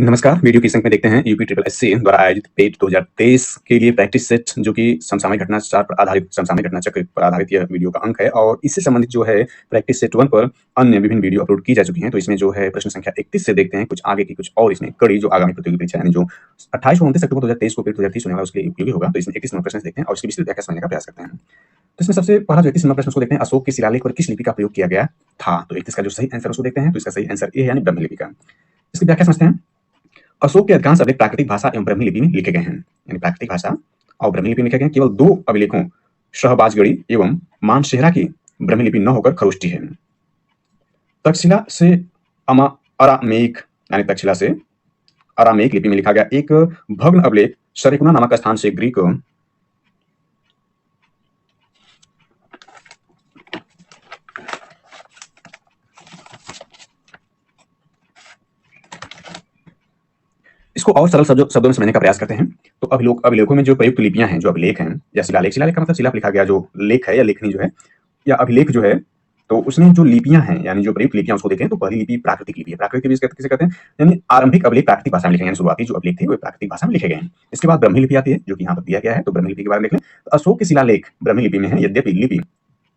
नमस्कार, वीडियो की संख्या में देखते हैं यूपी ट्रिपल एससी द्वारा आयोजित पेट 2023 के लिए प्रैक्टिस सेट जो कि समसामयिक घटनाचार पर आधारित समसामयिक घटना चक्र पर आधारित यह वीडियो का अंक है और इससे संबंधित जो है प्रैक्टिस सेट 1 पर अन्य विभिन्न वीडियो अपलोड की जा चुकी हैं। तो इसमें जो है प्रश्न संख्या 31 से देखते हैं कुछ आगे की कुछ और इसमें कड़ी जो आगामी प्रतियोगी परीक्षा यानी जो 28 और 29 अक्टूबर 2023 को पेट 2030 होने वाला उसके लिए उपयोगी होगा। तो इसमें 31 नंबर प्रश्न देखते हैं और इसकी विस्तृत व्याख्या समझने का प्रयास करते हैं। तो इसमें सबसे पहला जो 31 नंबर प्रश्न उसको देखते हैं, अशोक के शिलालेख पर किस लिपि का प्रयोग किया गया था? तो 31 का जो सही आंसर उसको देखते हैं, तो इसका सही आंसर ए है यानी ब्राह्मी लिपि का। इसकी व्याख्या समझते हैं। अशोक के अधिकांश अभिलेख प्राकृतिक भाषा एवं ब्राह्मी लिपि में लिखे गए हैं, यानी प्राकृतिक भाषा और ब्राह्मी लिपि में लिखे गए हैं। केवल 2 अभिलेखों शहबाजगढ़ी एवं मानसेहरा की ब्राह्मी लिपि न होकर खरोष्टी है। तक्षशिला से अरामेइक यानी तक्षशिला से अरामेइक लिपि में लिखा गया एक भग्न अभिलेख सरेकुना नामक स्थान से ग्रीक इसको और सरल शब्दों में समझने का प्रयास करते हैं। तो अभिलेखों में जो प्रयुक्त लिपियां हैं, जो अभिलेख हैं या शिलालेख, शिलालेख का मतलब शिला पर लिखा गया जो लेख है या लेखनी जो है या अभिलेख जो है, तो उसमें जो लिपियां हैं यानी जो प्रयुक्त लिपियां उसको देखें तो पहली लिपि प्राकृतिक लिपि है। प्राकृतिक लिपि किसे कहते हैं? यानी आरंभिक अभिलेख प्राकृतिक भाषा में लिखे गए, शुरुआती जो अभिलेख थे वो प्राकृतिक भाषा में लिखे गए हैं। इसके बाद ब्राह्मी लिपि आती है जो कि यहाँ पर दिया गया है। तो ब्राह्मी लिपि के बारे में देख लें तो अशोक के शिलालेख ब्राह्मी लिपि में है, यद्यपि लिपि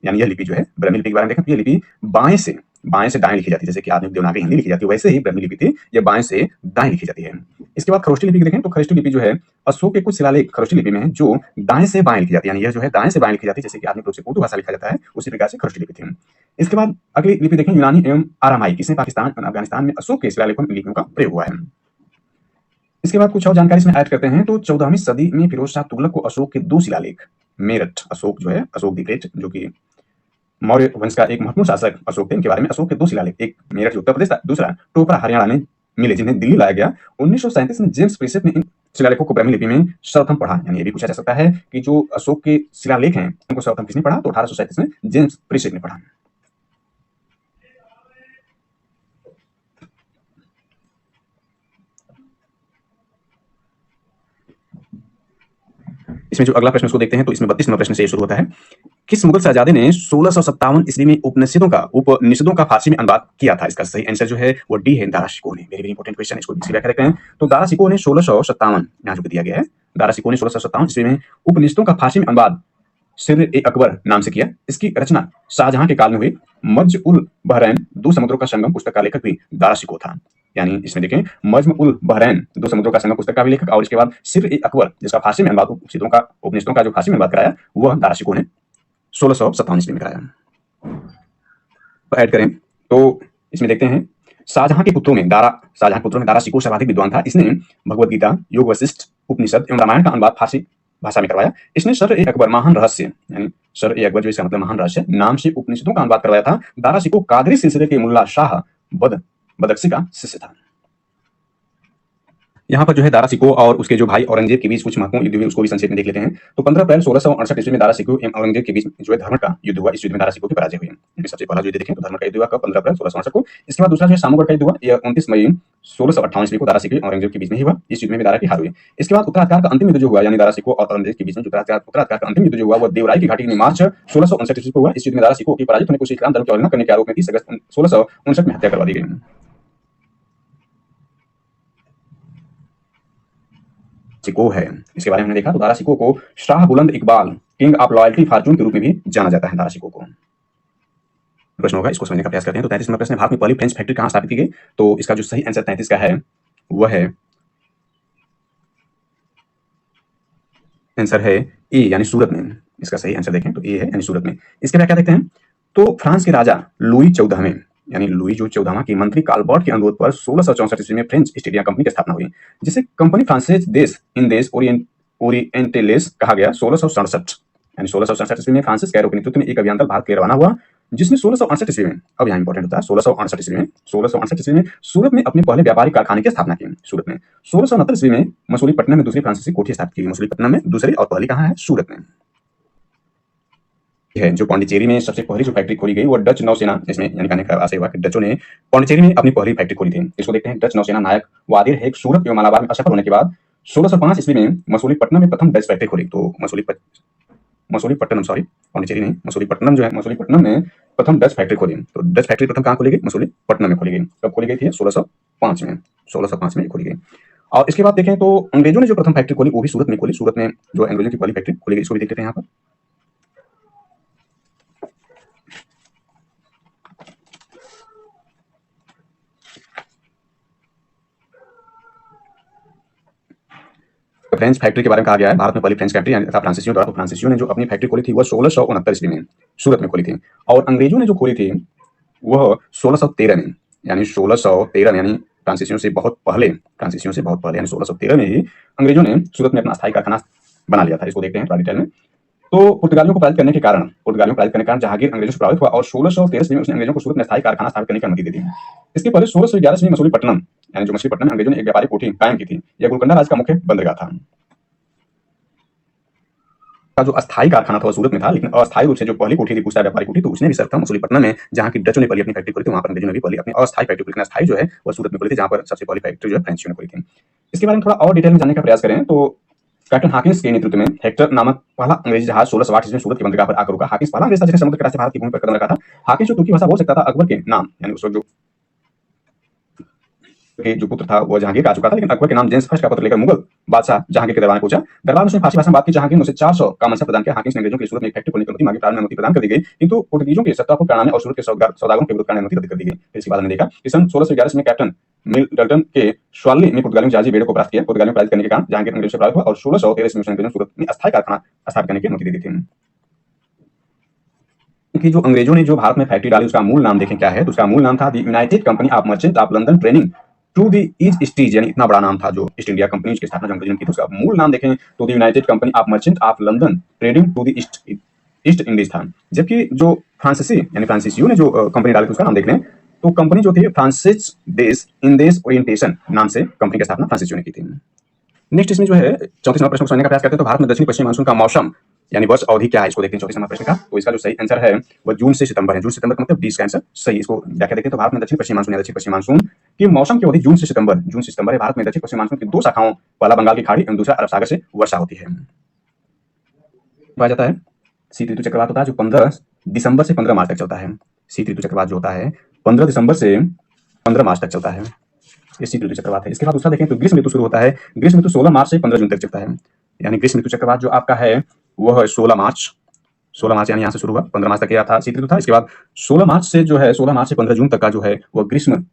यानी यह लिपि जो है ब्राह्मी लिपि के बारे में देखें तो यह लिपि बाएं से दाएं लिखी जाती है, जैसे कि आधुनिक देवनागरी हिंदी लिखी जाती है वैसे ही ब्राह्मी लिपि थी, यह बाएं से दाएं लिखी जाती है। इसके बाद खरोष्टी लिपि देखें तो खरोष्टी लिपि जो है अशोक के कुछ शिलालेख खरोष्टी लिपि में है जो दाएं से बाएं लिखी जाती है, यानी यह जो है दाएं से बाएं लिखी जाती है, जैसे कि आधुनिक रूप से उर्दू भाषा लिखा जाता है उसी प्रकार से खरोष्टी लिपि थी। इसके बाद अगली लिपि देखें यूनानी एवं आरामाइक, इसमें पाकिस्तान और अफगानिस्तान में अशोक के शिलालेखों लिपियों का प्रयोग हुआ है। इसके बाद कुछ और जानकारी इसमें ऐड करते हैं। तो 14वीं सदी में फिरोज शाह तुगलक को अशोक के 2 शिलालेख, मेरठ अशोक जो है अशोक द ग्रेट जो कि मौर्य वंश का एक महत्वपूर्ण शासक अशोक थे, इनके बारे में अशोक के 2 शिलालेख, एक मेरठ उत्तर प्रदेश था, दूसरा टोपरा हरियाणा में मिले जिन्हें दिल्ली लाया गया। 1937 में जेम्स प्रिसेप ने इन शिलालेखों को ब्राह्मी लिपि में सर्वप्रथम पढ़ा, यानी ये भी पूछा जा सकता है कि जो अशोक के शिलालेख हैं उनको सर्वप्रथम किसने पढ़ा? तो 1837 में जेम्स प्रिसेप ने पढ़ा। इसमें जो अगला प्रश्न उसको देखते हैं तो इसमें 32 नंबर प्रश्न से शुरू होता है। किस मुगल शहजादे ने 1657 ईस्वी में उपनिषदों का फारसी में अनुवाद किया था? इसका सही आंसर जो है वो डी है, दारा शिकोह ने। वेरी इंपॉर्टेंट क्वेश्चन, इसको इसकी व्याख्या देखते हैं। तो दारा शिकोह ने 1657 यहाँ जो दिया गया है, दारा शिकोह ने 1657 ईस्वी में उपनिषदों का फारसी में अनुवाद सिर-ए-अकबर नाम से किया। इसकी रचना शाहजहां के काल में हुई। मज्ज उल बहरैन 2 समुद्रों का संगम पुस्तक का लेखक भी दारा शिकोह था, यानी इसमें देखें मज्म उल बहरैन 2 समुद्रों का संगम पुस्तक का भी लेखक और इसके बाद सिर-ए-अकबर जिसका फारसी में अनुवाद उपनिषदों का जो फारसी में अनुवाद कराया वह दारा शिकोह ने 1657 ईस्वी में कराया। तो ऐड करें तो इसमें देखते हैं शाहजहां के पुत्रों में दारा शिकोह सर्वाधिक विद्वान था। इसने भगवद गीता, योग वशिष्ठ, उपनिषद एवं रामायण का अनुवाद फारसी भाषा में करवाया। इसने सर-ए-अकबर महान रहस्य यानी सर-ए-अकबर जो इसका मतलब महान रहस्य नाम से उपनिषदों का अनुवाद करवाया था। दारा शिकोह कादरी सिलसिले के मुल्ला शाह बदख्शी का शिष्य था। यहाँ पर जो है दारा शिकोह और उसके जो भाई औरंगजेब के बीच कुछ महत्वपूर्ण युद्ध हुए उसको भी संक्षेप में देख लेते हैं। तो 15 अप्रैल 1668 ईस्वी में दारा शिकोह एवं औरंगजेब के बीच जो है धर्मट का युद्ध हुआ। इस युद्ध में दारा शिकोह की पराजय हुई। यानी सबसे पहला युद्ध देखें तो धर्मट का युद्ध हुआ कब? 15 अप्रैल 1668 को। इसके बाद दूसरा जो है सामूगढ़ का युद्ध हुआ, यह 29 मई 1658 ईस्वी को दारा शिकोह और औरंगजेब के बीच में ही हुआ। इस युद्ध में दारा की हार हुई। इसके बाद उत्तराधिकार का अंतिम युद्ध जो हुआ यानी दारा शिकोह और औरंगजेब के बीच में उत्तराधिकार का अंतिम युद्ध जो हुआ वह देवराई की घाटी में मार्च 1659 ईस्वी को हुआ। इस युद्ध में दारा शिकोह की पराजित होने को इस्लाम धर्म की अवहेलना करने के आरोप में 30 अगस्त 1659 में हत्या करवा दी गई। शिकोह है, इसके बारे में हमने देखा। तो दारा शिकोह को शाह बुलंद Iqbal, king of loyalty Fortune के रूप में भी जाना जाता है दारा शिकोह को। प्रश्न होगा, इसको समझने का प्रयास करते हैं। तो 33 नंबर प्रश्न, भारत में पहली फ्रेंच फैक्ट्री कहां स्थापित की गई? तो इसका जो सही आंसर 33 का है वह है आंसर है ए यानी सूरत में। इसका सही आंसर देखें तो ए है यानी सूरत में। इसके बाद क्या देखते हैं तो फ्रांस के राजा लुई 14वें यानी लुई जो 14वां की मंत्री काल्बर्ट के अनुरोध पर 1664 ईस्वी में फ्रेंच ईस्ट इंडिया कंपनी की स्थापना हुई, जिसे कंपनी फ्रांसीस देश ओरिएंटेलेस कहा गया। 1667 यानी 1667 ईस्वी में फ्रांसिस कैरो के नेतृत्व में एक अभियान दल भारत के लिए रवाना हुआ, जिसने 1668 ईस्वी में, अब यहाँ इंपॉर्टेंट होता है, 1668 ईस्वी में सूरत में अपने पहले व्यापारिक कारखाने की स्थापना की। सूरत में 1669 ईस्वी में मसूलीपट्टनम में दूसरी फ्रांसीसी कोठी स्थापित की। मसूलीपट्टनम में दूसरी और पहली कहाँ है? सूरत में है। जो पांडिचेरी में सबसे पहली जो फैक्ट्री खोली गई वो डच नौसेना, इसमें यानी कहने का आशय हुआ कि डचों ने पांडिचेरी में अपनी पहली फैक्ट्री खोली थी। इसको देखते हैं। डच नौसेना नायक वादिर हेग सूरत एवं मलाबार में असफल होने के बाद 1605 ईस्वी में मसूलीपट्टनम में प्रथम डच फैक्ट्री खोली। तो मसूलीपट्टनम, सॉरी पौंडीचेरी नहीं, मसूलीपट्टनम जो है, मसूलीपट्टनम में प्रथम डच फैक्ट्री खोली। तो डच फैक्ट्री प्रथम कहाँ खोली गई? मसूलीपट्टनम में खोली गई। कब खोली गई थी? 1605 में, 1605 में खोली गई। और इसके बाद देखें तो अंग्रेजों ने जो प्रथम फैक्ट्री खोली वो भी सूरत में खोली। सूरत में जो अंग्रेजों की पहली फैक्ट्री खोली गई, इसको भी देख लेते हैं यहाँ पर। फ्रेंच फैक्ट्री के बारे में कहा गया है, भारत में पहली फ्रेंच फैक्ट्री था फ्रांसीसियों द्वारा। तो फ्रांसीसियों ने जो अपनी फैक्ट्री खोली थी वह 1669 ईस्वी में सूरत में खोली थी। और अंग्रेजों ने जो खोली थी वह 1613 में, यानी 1613 में, यानी फ्रांसीसियों से बहुत पहले, फ्रांसीसियों से बहुत पहले यानी 1613 में ही अंग्रेजों ने सूरत में अपना स्थायी कारखाना बना लिया था। इसको देखते हैं थोड़ा डिटेल में। तो पुर्तगालियों को पराजित करने के कारण, जहांगीर अंग्रेजों से प्रभावित हुआ और 1613 ईस्वी में उसने अंग्रेजों को सूरत में स्थायी कारखाना स्थापित करने की अनुमति दे दी। इसके पहले 1611 ईस्वी में मसूलीपट्टनम, यानी जो मछलीपट्टनम, अंग्रेजों ने एक व्यापारिक कोठी कायम की थी। यह गोलकोंडा राज्य का मुख्य बंदरगाह था। का जो अस्थायी कारखाना था वो सूरत में था, लेकिन अस्थायी रूप से जो पहली कोठी थी पूछता व्यापारी कोठी, तो उसने भी सर्वप्रथम मसूलीपट्टनम में, जहाँ की डचों ने पहली अपनी फैक्ट्री खोली थी, वहाँ पर अंग्रेजों ने भी पहली अपनी अस्थायी फैक्ट्री खोली। अस्थायी जो है वो सूरत में खोली थी, जहाँ पर सबसे पहली फैक्ट्री जो है फ्रेंचियों ने खोली थी। इसके बारे में थोड़ा और डिटेल में जानने का प्रयास करें तो कैप्टन हाकिंस के नेतृत्व में हेक्टर नामक पहला अंग्रेजी जहाज 1608 ईस्वी में सूरत के बंदरगाह पर आकर रुका। हाकिंस पहला अंग्रेज था जिसने समुद्र के रास्ते भारत की भूमि पर कदम रखा था। हाकिंस जो तुर्की भाषा बोल सकता था, अकबर के नाम, यानी उस वक्त जो पुत्र था वो जहांगीर का आ चुका था, लेकिन अकबर के नाम जेम्स फर्स्ट का पत्र लेकर मुगल बादशाह जहांगीर के दरबार में पहुंचा। दरबार में उसने फारसी भाषा में बात की। जहांगीर ने उसे 400 का मनसा प्रदान किया। हाकिंस ने अंग्रेजों के सूरत में एक फैक्ट्री खोलने की अनुमति मांगी। प्रारंभ में अनुमति प्रदान कर दी गई, किंतु पुर्तगीजों के सत्तारूढ़ कारनामे और सूरत के सौदागरों के विरोध कारण अनुमति रद्द कर दी गई। इसके बाद हमने देखा कि सन 1611 में कैप्टन मिडल्टन के स्वाली में पुर्तगालियों जहाजी बेड़े को परास्त किया। पुर्तगालियों को पराजित करने के कारण जहांगीर अंग्रेजों से प्रभावित हुआ और 1613 में अंग्रेजों सूरत में अस्थायी कारखाना स्थापित करने की अनुमति दे दी थी। कि जो अंग्रेजों ने जो भारत में फैक्ट्री डाली उसका मूल नाम देखें क्या है, तो उसका मूल नाम था the United Company of merchant of London trading to the East Indies, यानी इतना बड़ा नाम था जो ईस्ट इंडिया कंपनी की स्थापना जो अंग्रेजों ने की थी। उसका मूल नाम देखें तो the United Company of merchant of London trading to the East Indies था। जबकि जो फ्रांसीसी यानी फ्रांसीसियों ने जो कंपनी डाली थी उसका नाम देख लें तो कंपनी जो थी फ्रांसिस देश इंडेस ओरिएंटेशन नाम से कंपनी की स्थापना फ्रांसीसियों ने की थी। नेक्स्ट इसमें जो है 34 नंबर प्रश्न को समझने का प्रयास करते हैं। तो भारत में दक्षिण पश्चिम मानसून का मौसम यानी वर्ष अवधि क्या है, इसको देखते हैं 34 नंबर प्रश्न का। तो इसका जो सही आंसर है वो जून से सितंबर है। जून से सितंबर का मतलब 20 का आंसर सही। इसको व्याख्या देखते हैं। तो भारत में दक्षिण पश्चिम मानसून या दक्षिण पश्चिम मानसून की मौसम की अवधि जून से सितंबर है। भारत में दक्षिण पश्चिम मानसून की दो शाखाओं, पहला बंगाल की खाड़ी एवं दूसरा अरब सागर से वर्षा होती है। पाया जाता है शीत ऋतु चक्रवात होता है जो 15 दिसंबर से 15 मार्च तक चलता है। शीत ऋतु चक्रवात जो होता है 15 दिसंबर से 15 मार्च तक चलता है। ये शीत ऋतु चक्रवात है। इसके बाद दूसरा देखें तो ग्रीष्म ऋतु शुरू होता है। ग्रीष्म ऋतु 16 मार्च से 15 जून तक चलता है। यानी ग्रीष्म ऋतु चक्रवात जो आपका है वो है 16 मार्च यानी यहाँ से शुरू हुआ, 15 मार्च तक यह था शीत ऋतु था। इसके बाद 16 मार्च से जो है 16 मार्च से 15 जून तक का जो है वो ग्रीष्म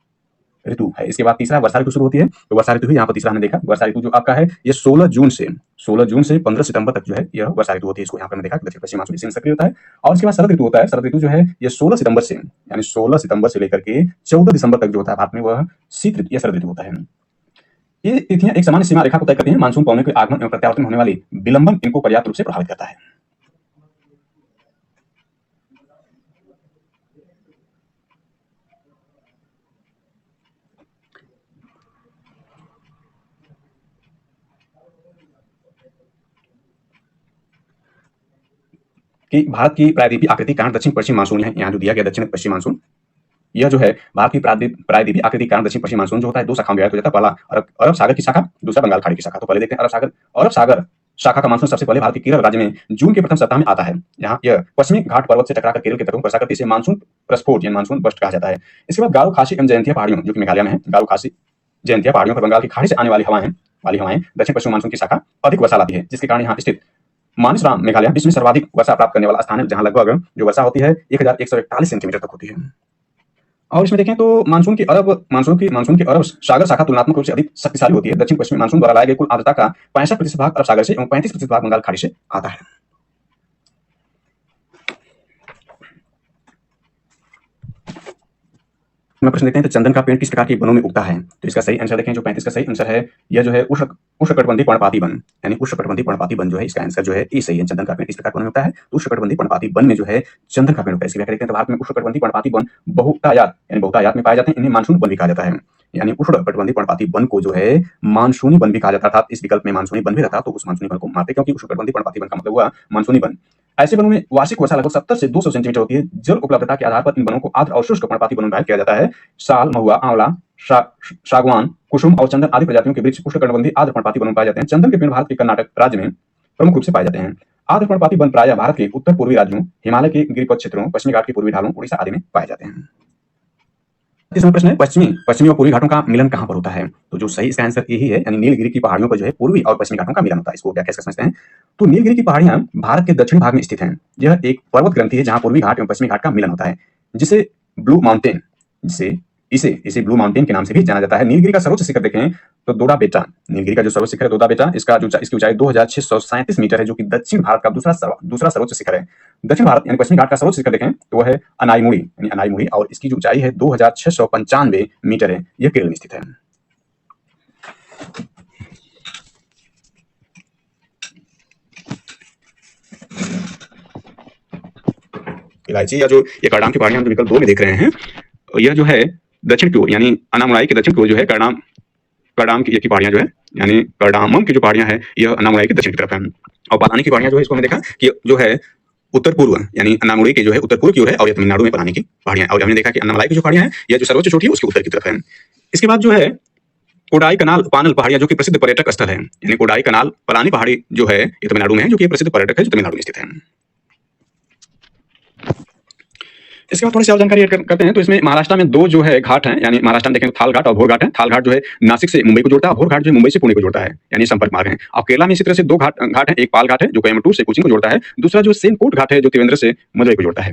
ऋतु है। इसके बाद तीसरा वर्षा ऋतु शुरू होती है। तो वर्षा ऋतु ही यहाँ पर तीसरा हमने देखा। वर्षा ऋतु जो आपका है ये 16 जून से 15 सितंबर तक जो है यह वर्षा ऋतु होती है। इसको यहाँ पर हमने देखा दक्षिण पश्चिम मानसून इसी सक्रिय होता है। और इसके बाद शरद ऋतु होता है। शरद ऋतु जो है ये 16 सितंबर से, यानी 16 सितंबर से लेकर के 14 दिसंबर तक जो होता है भारत में वह शीत ऋतु या शरद ऋतु होता है। ये तिथियां एक सामान्य सीमा रेखा को तय करती हैं। मानसून पौने के आगमन एवं प्रत्यावर्तन होने वाली विलंबन इनको पर्याप्त रूप से प्रभावित करता है। कि भारत की प्रायद्वीपीय आकृति कारण दक्षिण पश्चिम मानसून है। यहाँ जो दिया गया दक्षिण पश्चिम मानसून, यह जो है भारत की प्रायद्वीपीय आकृति कारण दक्षिण पश्चिम मानसून जो होता है दो शाखाओं में विभाजित हो जाता है। पहला अरब सागर की शाखा, दूसरा बंगाल खाड़ी की शाखा। तो पहले देखते हैं अरब सागर शाखा का मानसून सबसे पहले भारत के केरल राज्य में जून के प्रथम सप्ताह में आता है। यहाँ यह पश्चिमी घाट पर्वत से टकराकर केरल के तटों पर वर्षा करती है। इसे मानसून प्रस्फोट यानी मानसून बस्ट कहा जाता है। इसके बाद गारो खासी एवं जयंतिया पहाड़ियों जो कि मेघालय में है, गारो खासी जयंतिया पहाड़ियों पर बंगाल की खाड़ी से आने वाली हवाएं दक्षिण पश्चिम मानसून की शाखा अधिक वर्षा लाती है, जिसके कारण यहाँ स्थित मानसराम मेघालय विश्व में सर्वाधिक वर्षा प्राप्त करने वाला स्थान है, जहां लगभग जो वर्षा होती है 1141 सेंटीमीटर तक होती है। और इसमें देखें तो मानसून की अरब सागर शाखा तुलनात्मक रूप से अधिक शक्तिशाली होती है। दक्षिण पश्चिमी मानसून द्वारा लाए गए कुल आर्द्रता का 65% भाग अरब सागर से एवं 35% भाग बंगाल खाड़ी से आता है। मैं प्रश्न देखते हैं तो चंदन का पेड़ किस प्रकार के वनों में उगता है। तो इसका सही आंसर देखें जो 35 का सही आंसर है यह जो है उष्णकटिबंधीय पर्णपाती वन, यानी उष्णकटिबंधीय पर्णपाती वन जो है इसका आंसर जो है ए सही है। चंदन का पेड़ इस प्रकार वन में होता है तो उष्णकटिबंधीय पर्णपाती वन में जो है चंदन का पेड़ होता है। इसकी व्याख्या देखते हैं तो भारत में उष्णकटिबंधीय पर्णपाती वन बहुतायत में पाए जाते हैं। इन्हें मानसून वन भी कहा जाता है। यानी उष्णकटिबंधीय पर्णपाती वन को जो है मानसूनी वन भी कहा जाता था। इस विकल्प में मानसूनी वन भी रहता तो उस मानसूनी वन को मानते, क्योंकि उष्णकटिबंधीय पर्णपाती वन का मतलब हुआ मानसूनी वन। ऐसे वनों में वार्षिक वर्षा लगभग 70 से 200 सेंटीमीटर होती है। जल उपलब्धता के आधार पर इन वनों को आर्द्र और शुष्क पर्णपाती वनों में विभाजित किया जाता है। साल, महुआ, आंवला, सागवान, कुसुम और चंदन आदि प्रजातियों के वृक्ष उष्णकटिबंधीय आर्द्र पर्णपाती वनों में पाए जाते हैं। चंदन के पेड़ भारत के कर्नाटक राज्य में प्रमुख रूप से पाए जाते हैं। आर्द्रपर्णपाती वन प्रायः भारत के उत्तर पूर्वी राज्यों, हिमालय के गिरिपथ क्षेत्रों, पश्चिमी घाट के पूर्वी ढालों, उड़ीसा आदि में पाए जाते हैं। तीसरा प्रश्न है पश्चिमी और पूर्वी घाटों का मिलन कहां पर होता है? तो जो सही इसका आंसर यही है, यानी नीलगिरी की पहाड़ियों पर जो है पूर्वी और पश्चिमी घाटों का मिलन होता है। इसको क्या कैसे समझते हैं? तो नीलगिरी की पहाड़ियां भारत के दक्षिणी भाग में स्थित हैं। यह एक पर्वत ग्रंथि है जहां पूर्वी घाट एवं पश्चिमी घाट का मिलन होता है, जिसे ब्लू माउंटेन जिसे इसे इसे ब्लू माउंटेन के नाम से भी जाना जाता है। नीलगिरी का सर्वोच्च शिखर देखें तो दोदा बेटा, नीलगिरी का जो सर्वोच्च शिखर है दोदा बेटा, इसकी ऊंचाई 2637 मीटर है, जो कि दक्षिण भारत का दूसरा सर्वोच्च शिखर है। दक्षिण भारत यानी पश्चिमी घाट का सर्वोच्च शिखर देखें तो वह है अनाईमुड़ी यानी अनाईमुड़ी, और इसकी जो ऊंचाई है 2695 मीटर है। यह केरल में स्थित है। इलायची या जो ये करडाम की पहाड़ियां हम जो विकल्प 2 में देख रहे हैं, यह जो है दक्षिण की ओर यानी अनामुलाई के दक्षिण की ओर जो है करडाम की पहाड़ियां जो है यानी करडामम की जो पहाड़ियां है यह अनामुलाई के दक्षिण की तरफ है। और पलानी की पहाड़ियां जो है इसको हमने देखा कि जो है उत्तर पूर्व यानी अनामुलाई की जो है उत्तर पूर्व की ओर है, और यह तमिलनाडु में पलानी की पहाड़ियां, और हमने देखा कि अनामुलाई की जो पहाड़ियां है यह जो सर्वोच्च चोटी है उसके उत्तर की तरफ है। इसके बाद जो है कोडाई कनाल पानल पहाड़ियां जो कि प्रसिद्ध पर्यटक स्थल है, यानी कोडाई कनाल पलानी पहाड़ी जो है ये तमिलनाडु में है, जो कि प्रसिद्ध पर्यटक है जो तमिलनाडु में स्थित है। इसके बाद थोड़ी सी और जानकारी ऐड करते हैं। तो इसमें महाराष्ट्र में 2 जो है घाट हैं, यानी महाराष्ट्र में देखें तो थाल घाट और भोर घाट है। थाल घाट जो है नासिक से मुंबई को जोड़ता है, भोर घाट जो है मुंबई से पुणे को जोड़ता है, यानी संपर्क मार्ग है। और केरला में इसी तरह से 2 घाट है, एक पाल घाट है जो कोयम्बटूर से कोचीन को जोड़ता है, दूसरा जो सेनकोट घाट है जो त्रिवेंद्र से मदुरई को जोड़ता है।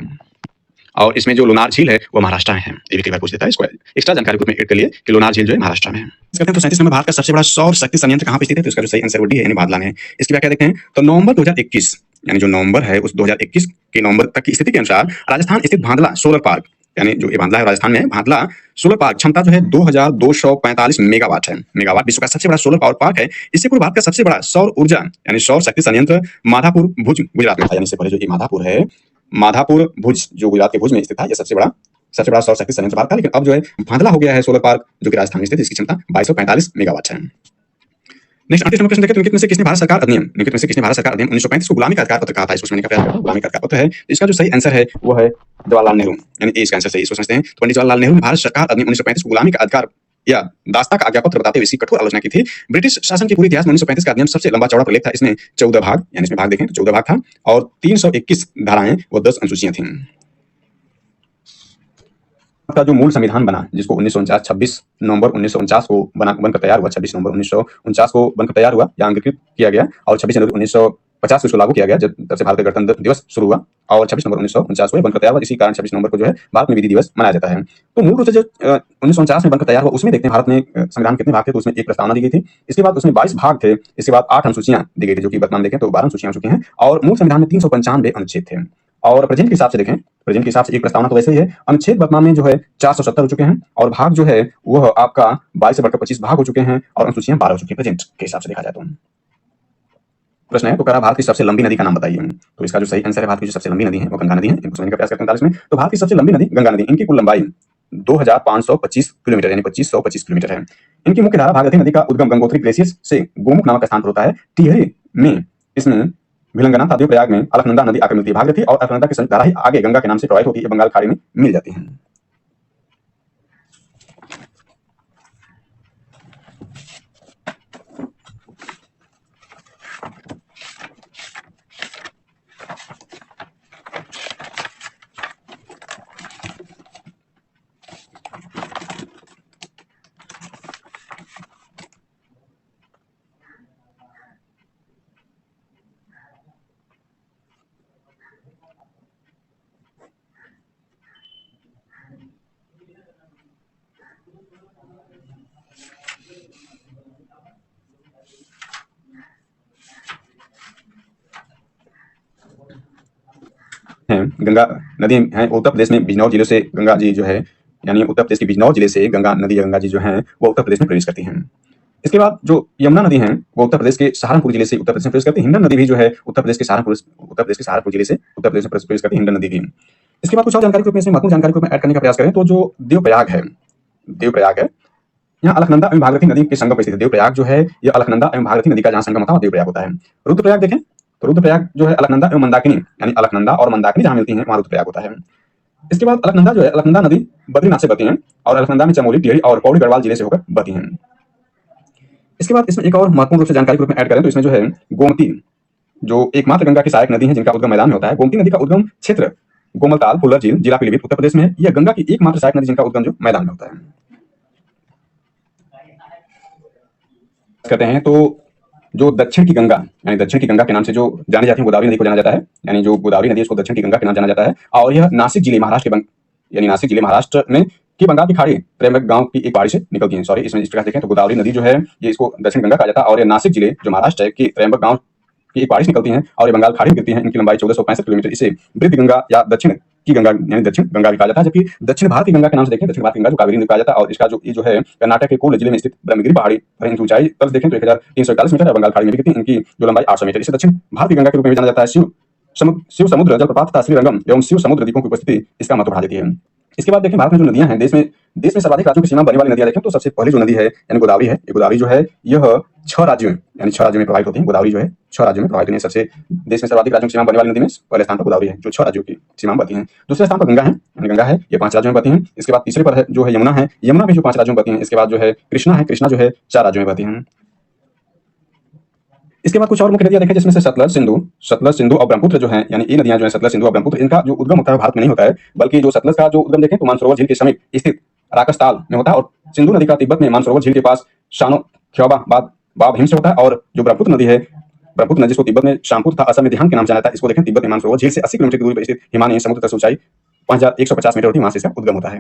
और इसमें जो लोनार झील है वो महाराष्ट्र में है। ये भी कई बार पूछ देता है, इसको एक्स्ट्रा जानकारी के रूप में ऐड कर लिए कि लोनार झील जो है महाराष्ट्र में है। कहते हैं तो 37 नंबर भारत का सबसे बड़ा सौर शक्ति संयंत्र कहां पे स्थित है? तो इसका जो सही आंसर वो डी है, यानी भादला में। इसकी व्याख्या देखते हैं तो नवंबर 2021 यानी जो नवंबर है उस 2021 के नवंबर तक की स्थिति के अनुसार राजस्थान स्थित भादला सोलर पार्क, यानी जो ये भादला है राजस्थान में है, भादला सोलर पार्क क्षमता जो है 2245 मेगावाट है। मेगावाट विश्व का सबसे बड़ा सोलर पावर पार्क है। इससे पूर्व भारत का सबसे बड़ा सौर ऊर्जा यानी सौर शक्ति संयंत्र माधापुर भुज गुजरात में था, यानी इससे पहले जो ये माधापुर है, माधापुर भुज जो गुजरात के भुज में स्थित था, यह सबसे बड़ा सौर शक्ति संयंत्र भारत था। लेकिन अब जो है भादला हो गया है सोलर पार्क जो कि राजस्थान में स्थित है, इसकी क्षमता 2245 मेगावाट है। नेक्स्ट 38 नंबर प्रश्न देखें तो निम्नलिखित में से किसने भारत सरकार अधिनियम 1935 को गुलामी का अधिकार पत्र कहा था? इसको समझने का प्रयास करते हैं। गुलामी का अधिकार पत्र है, इसका जो सही आंसर है वो है जवाहरलाल नेहरू, यानी ए इसका आंसर सही। इसको समझते हैं तो पंडित जवाहरलाल नेहरू ने भारत सरकार अधिनियम 1935 को गुलामी का अधिकार या दास्ता का आज्ञा पत्र बताते हुए इसकी कठोर आलोचना की थी। ब्रिटिश शासन के पूरे इतिहास में 1935 का अधिनियम सबसे लंबा चौड़ा प्रलेख था। इसमें 14 भाग, यानी इसमें भाग देखें तो 14 भाग था, और 321 धाराएं व 10 अनुसूचियां थीं। का जो मूल संविधान बना, जिसको 1949 26 नवंबर 1949 को बनकर तैयार हुआ, 26 नवंबर 1949 को बनकर तैयार हुआ या अंगीकृत किया गया, और 26 जनवरी 1950 को इसको लागू किया गया, जब तब से भारत का गणतंत्र दिवस शुरू हुआ, और 26 नवंबर 1949 को बनकर तैयार हुआ। इसी कारण 26 नवंबर को जो है भारत में विधि दिवस मनाया जाता है। तो मूल रूप से जो 1949 में बनकर तैयार हुआ उसमें देखते हैं भारत में संविधान कितने भाग थे, तो उसमें एक प्रस्तावना दी गई थी। इसके बाद उसमें 22 भाग थे, इसके बाद 8 अनुसूचियां दी गई थी, जो कि वर्तमान देखें तो 12 अनुसूचियां हो चुकी हैं, और मूल संविधान में 395 अनुच्छेद थे। और प्रेजेंट के हिसाब से देखें, प्रेजेंट के हिसाब से एक प्रस्तावना तो वैसे ही है, अनुच्छेद वर्तमान में जो है 470 हो चुके हैं, और भाग जो है वह आपका 22 से बढ़कर 25 भाग हो चुके हैं, और अनुसूचियां 12 हो चुकी हैं प्रेजेंट के हिसाब से देखा जाए तो। प्रश्न है तो करा भारत की सबसे लंबी नदी का नाम बताइए। तो इसका जो सही आंसर है भारत की जो सबसे लंबी नदी है वो गंगा नदी है। इनको समझने का प्रयास करते हैं 45 में। तो भारत की सबसे लंबी नदी गंगा नदी, इनकी कुल लंबाई 2525 किलोमीटर यानी 2525 किलोमीटर है। इनकी मुख्य धारा भागीरथी नदी का उद्गम गंगोत्री ग्लेशियर से गोमुख नामक स्थान पर होता है। टिहरी में इसमें भिलंगना तथा देवप्रयाग में अलकनंदा नदी आकर मिलती है। भागीरथी और अलकनंदा की संयुक्त धारा ही आगे गंगा के नाम से प्रवाहित होती है, बंगाल खाड़ी में मिल जाती है। गंगा नदी है उत्तर प्रदेश में बिजनौर जिले से गंगा जी जो है, यानी उत्तर प्रदेश के बिजनौर जिले से गंगा नदी या गंगा जी जो है वो उत्तर प्रदेश में प्रवेश करती हैं। इसके बाद जो यमुना नदी है वो उत्तर प्रदेश के सहारनपुर जिले से उत्तर प्रदेश में प्रवेश करती है। हिंडन नदी भी जो है उत्तर प्रदेश के सहारनपुर जिले से उत्तर प्रदेश में प्रवेश करती है, हिंडन नदी भी। इसके बाद कुछ और जानकारी को इसमें महत्वपूर्ण जानकारी को ऐड करने का प्रयास करें तो जो देवप्रयाग है यहाँ अलकनंदा एवं भागीरथी नदी के संगम पर स्थित है। देवप्रयाग जो है यह अलकनंदा एवं भागीरथी नदी का जहाँ संगम होता है देवप्रयाग होता है। रुद्रप्रयाग देखें तो रुद्रप्रयाग जो है अलकनंदा एवं मंदाकिनी, यानी अलकनंदा और मंदाकिनी जहाँ मिलती हैं वहाँ रुद्रप्रयाग होता है। इसके बाद अलकनंदा जो है, अलकनंदा नदी बद्रीनाथ से बहती है, और अलकनंदा में चमोली, टिहरी और पौड़ी गढ़वाल जिले से होकर बहती हैं। इसके बाद इसमें एक और महत्वपूर्ण रूप से जानकारी के रूप में ऐड करें तो इसमें जो है गोमती जो एकमात्र गंगा की सहायक नदी है जिनका उद्गम मैदान में होता है। गोमती नदी का उद्गम क्षेत्र गोमलताल, फुल्लर झील, जिला पीलीभीत, उत्तर प्रदेश में है। यह गंगा की एकमात्र सहायक नदी जिनका उद्गम जो मैदान में होता है। कहते हैं तो जो दक्षिण की गंगा यानी दक्षिण की गंगा के नाम से जो जानी जाती है गोदावरी नदी को जाना जाता है, यानी जो गोदावरी नदी है उसको दक्षिण की गंगा के नाम जाना जाता है। और यह नासिक जिले महाराष्ट्र के यानी नासिक जिले महाराष्ट्र में की बंगाल की खाड़ी त्र्यंबक गांव की एक पहाड़ी से निकलती है। सॉरी, इसमें इस प्रकार देखें तो गोदावरी नदी जो है ये इसको दक्षिण गंगा कहा जाता है और ये नासिक जिले जो महाराष्ट्र है की त्र्यंबक गांव की एक पहाड़ी से निकलती हैं और ये बंगाल खाड़ी में गिरती हैं। इनकी लंबाई 1465 किलोमीटर। इसे वृद्ध गंगा या दक्षिण की गंगा यानी दक्षिण गंगा भी कहा जाता है। जबकि दक्षिण भारत की गंगा के नाम से देखें, दक्षिण भारत की गंगा जो कावेरी नदी कहा जाता है और इसका जो ये जो है कर्नाटक के कोल्लम जिले में स्थित ब्रह्मगिरी पहाड़ी पर इनकी ऊंचाई पर देखें तो 1341 मीटर है। बंगाल खाड़ी में गिरती है। इनकी जो लंबाई 800 मीटर। इसे दक्षिण भारत की गंगा के रूप में जाना जाता है। शिव समुद्र जलप्रपात तथा श्रीरंगम एवं शिव समुद्र द्वीपों की उपस्थिति इसका महत्व बढ़ा देती है। इसके बाद देखें भारत में जो नदियां हैं, देश में सर्वाधिक राज्यों की सीमा बनने वाली नदियां देखें तो सबसे पहले जो नदी है यानी गोदावरी है। ये गोदावरी जो है यह 6 राज्यों यानी 6 राज्यों में प्रवाहित होती है। गोदावरी जो है 6 राज्यों में प्रवाहित होती है। सबसे देश में सर्वाधिक राज्यों की सीमा बनने वाली नदी में पहले स्थान पर गोदावरी है जो 6 राज्यों की सीमा बनती है। दूसरे स्थान पर गंगा है, यानी गंगा है ये 5 राज्यों में बहती है। इसके बाद तीसरे पर है जो है यमुना है, यमुना भी जो 5 राज्यों में बहती है। इसके बाद जो है कृष्णा है, कृष्णा जो है 4 राज्यों में बहती है। इसके बाद कुछ और मुख्य नदियां देखें जिसमें से सतलज, सिंधु और ब्रह्मपुत्र जो है, यानी ये नदियां जो है सतलज, सिंधु और ब्रह्मपुत्र, इनका जो उद्गम होता है भारत में नहीं होता है, बल्कि जो सतलज का जो उद्गम देखें तो मानसरोवर झील के समीप स्थित राकसताल में होता है और सिंधु नदी का तिब्बत में मानसरोवर झील के पास शानो ख्योबा बाब हिम से होता है। और जो ब्रह्मपुत्र नदी है, ब्रह्मपुत्र नदी को तिब्बत में शामपुर तथा असम में ध्यान के नाम जाना जाता है। इसको देखें तिब्बत में मानसरोवर झील से 80 किलोमीटर की दूरी पर स्थित हिमालय समुद्र तक से ऊंचाई 5150 मीटर होती है, वहां से इसका उद्गम होता है।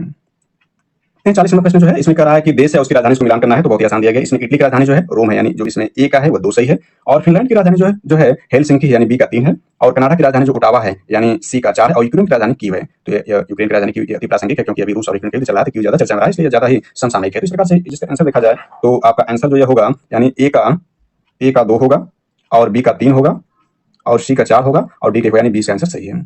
40 नंबर प्रश्न जो है इसमें कह रहा है कि देश है उसकी राजधानी को मिलान करना है, तो बहुत ही आसान दिया गया। इसमें इटली की राजधानी जो है रोम है, यानी जो इसमें ए का है वो 2 सही है। और फिनलैंड की राजधानी जो है हेलसिंकी यानी बी का 3 है। और कनाडा की राजधानी जो ओटावा है यानी सी का 4 है। और यूक्रेन की राजधानी कीव है। तो ये यूक्रेन की राजधानी कीव अति प्रासंगिक है क्योंकि अभी रूस और यूक्रेन के चल रहा है, कीव ज्यादा चर्चा में रहा है, इसलिए ज्यादा ही समसामयिक है। तो इस प्रकार से जिसका आंसर देखा जाए तो आपका आंसर जो ये होगा यानी ए का 2 होगा और बी का 3 होगा और सी का 4 होगा और डी के यानी बी का आंसर सही है।